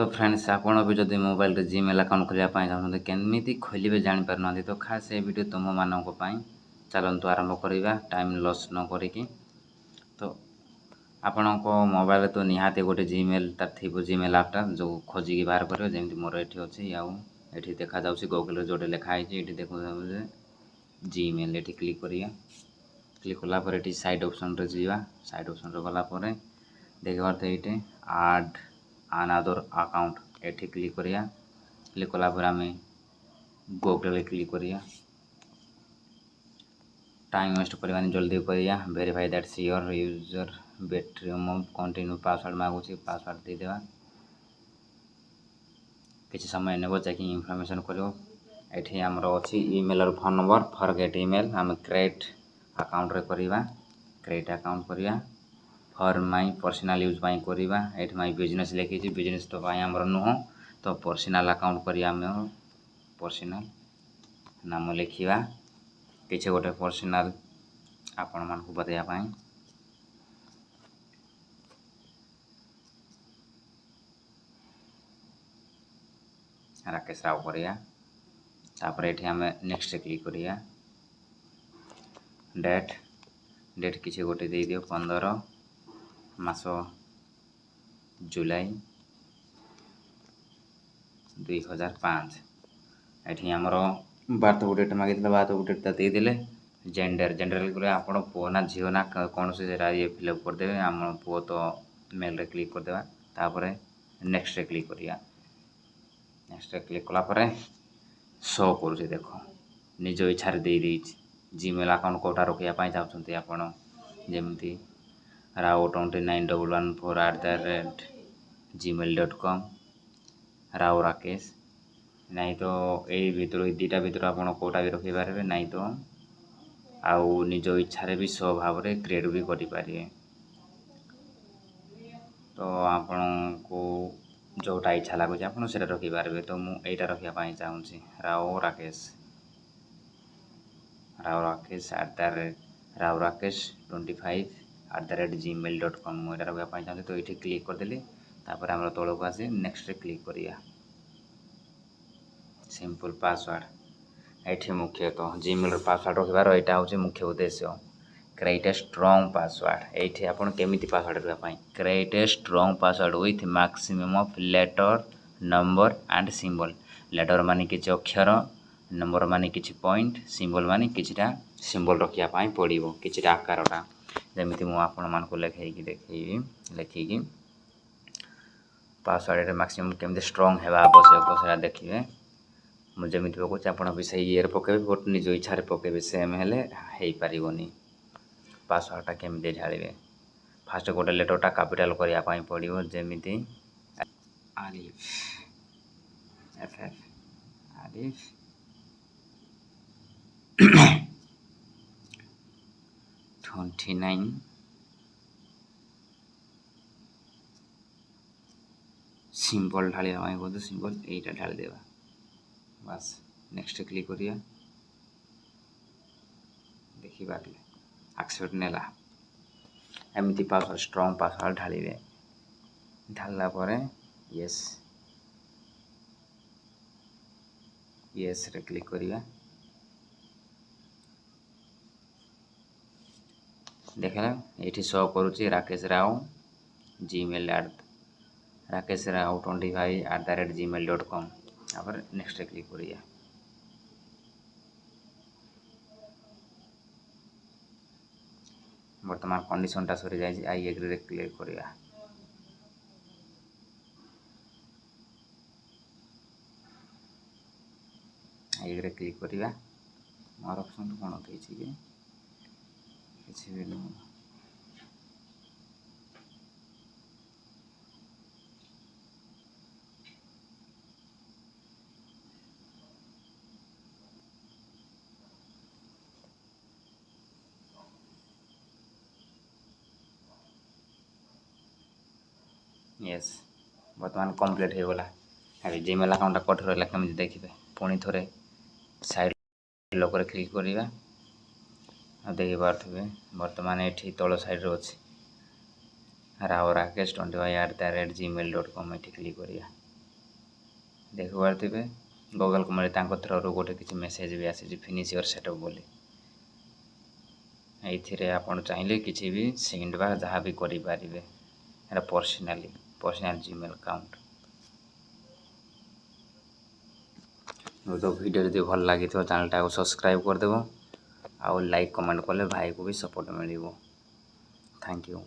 तो फ्रेंड्स आपण भी जदि मोबाइल रे जीमेल अकाउंट खोलिया चाहते केमिति खोलिए जापार तो खास ये वीडियो तुम मानक चलतु आरंभ करवा टाइम लॉस न करिकी। तो आपण मोबाइल तो निहाती गोटे जीमेल तार थी जीमेल आपटा जो खोजिकी बाहर कर जमी मोर ये अच्छी आठी देखा गूगल जोटे लिखाई ये देखो जीमेल ये क्लिक करिया। क्लिक कलापर ये साइड ऑप्शन रे जीवा साइड ऑप्शन रे गलापर देखा तो ये आड अनदर अकाउंट ये क्लिक करिया। क्लिक कलापर आम गूगल क्लिक करिया। टाइम वेस्ट करवा जल्दी करिया। वेरीफाई दैट्स योर यूजर बैटरी रिमूव कंटिन्यू पासवर्ड मागुची पासवर्ड देदेवा। किसी समय नेब चेकिंग इनफॉरमेशन करो। ये आमर अच्छी ईमेल और फोन नंबर फॉरगेट ईमेल आम क्रिएट अकाउंट रे करवा। क्रिएट अकाउंट करिया फॉर माय पर्सनल यूज पाई करवा। ये माय बिजनेस लिखी बिजनेस तो आमर नुह तो पर्सनल अकाउंट करिया आम पर्सनल नाम लिखा किसी गोटे पर्सनल आपण मान को बताइए राकेश राव करिया। तापर ये आम नेक्स्ट क्लिक करिया। डेट डेट किसी गोटे दे दियो 15 मास जुलाई 2005। ये आमर बार्थ डेट मागे बार्थ डेट देदेले। जेंडर जेंडर आप पुओ ना झील ना कौन से ये फिलअप करदे आम पुओ तो मेल रे क्लिक करदेवा। तापर नेक्स्ट रे क्लिक करिया। नेक्स्ट रे क्लिक कलापर शो करुचे देख निज इच्छा दे जीमेल अकाउंट कोटा रखापी चाहते आपण जमी राव 29114@gmail.com राव राकेश नहीं तो यही भितर दुटा भितर आप कोटा भी रखिपारे नहीं तो आउ निज इच्छा भी शो भाव में क्रिएट भी करें। तो आपण को जोटा इच्छा लगुच आप रखिपारे। तो मुझे रखापी चाहूँगी राव राकेश राव राकेश 25@gmail.com मुझे रखापी चाहूँगी। तो ये क्लिक करदेली तापर आम तौक को आसी नेक्स्ट क्लिक करिया। सिंपल पासवर्ड ये मुख्यतः जीमेल पासवर्ड रखार यहाँ हूँ मुख्य उद्देश्य। क्रिएट ए स्ट्रॉन्ग पासवर्ड ये आप केमिति पासवर्ड रखापी create a strong password with maximum of letter number and symbol. Letter माने किसी अक्षर नंबर माने किसी पॉइंट सिंबल माने किछिटा सिंबल रखापी पड़ो किछिटा आकारटा जमीती मुझे आपण मानक लिखी देखी लिखिकी पासवर्ड मैक्सिमम केमती स्ट्रॉन्ग है आवश्यक से देखिए। मुझे पकाऊँ आप भी से ये पकेबे बट निज इच्छा पकेबे सेम हेले हो पारनी। पासवर्डटा केमती ढालिबे फास्ट गोटे लेटरटा कैपिटल करने पड़ो जमीती आरिफ एफ आरिफ 29 सिंबल ढालिया कहते सिंबल यहीटा ढाली देवा बस। नेक्स्ट क्लिक करिया देखा एक्सेप्ट नेला एमती पासवर्ड स्ट्रॉन्ग पासवर्ड ढालिबे ढाला पर यस यस रे क्लिक करिया। देखा ये शो करुच्ची राकेश राव जीमेल राकेश राव 25@gmail.com तापर नेक्स्ट क्लिक करिया। बर्तमान कंडीशनटा सरी जाए आई एग्री क्लिक करिया। आई एग्री क्लिक करिया। मोर ऑप्शन कौन देछि कि किसी भी नहीं यस बर्तमान कंप्लीट हो गला। अभी जीमेल अकाउंट कट रहा केमी देखिए पुणी थे साइड लॉक क्लिक करवा देखी पारे बर्तमान ये तल साइड अच्छे राव राकेश 25@gmail.com ये क्लिक करिया। ଦେଖିପାରୁଥିବେ ଗୁଗଲ୍ କ୍ରୋମ୍ରେ ତାଙ୍କ ଥ୍ରୋରୁ ଗୋଟେ କିଛି ମେସେଜ୍ ବି ଆସିଛି ଫିନିଶ୍ ୟୋର୍ ସେଟଅପ୍ ବୋଲି। ଏଇଥିରେ ଆପଣ ଚାହିଁଲେ କିଛି ବି ସେଣ୍ଡ ବା ଯାହା ବି କରିପାରିବେ। ଏଇଟା ପର୍ସନାଲ ଜିମେଲ୍ ଆକାଉଣ୍ଟ। ତ ଭିଡ଼ିଓ ଯଦି ଭଲ ଲାଗିଥିବ ଚ୍ୟାନେଲଟାକୁ ସବସ୍କ୍ରାଇବ୍ କରିଦେବ ଆଉ ଲାଇକ୍ କମେଣ୍ଟ କଲେ ଭାଇକୁ ବି ସପୋର୍ଟ ମିଳିବ। Thank you.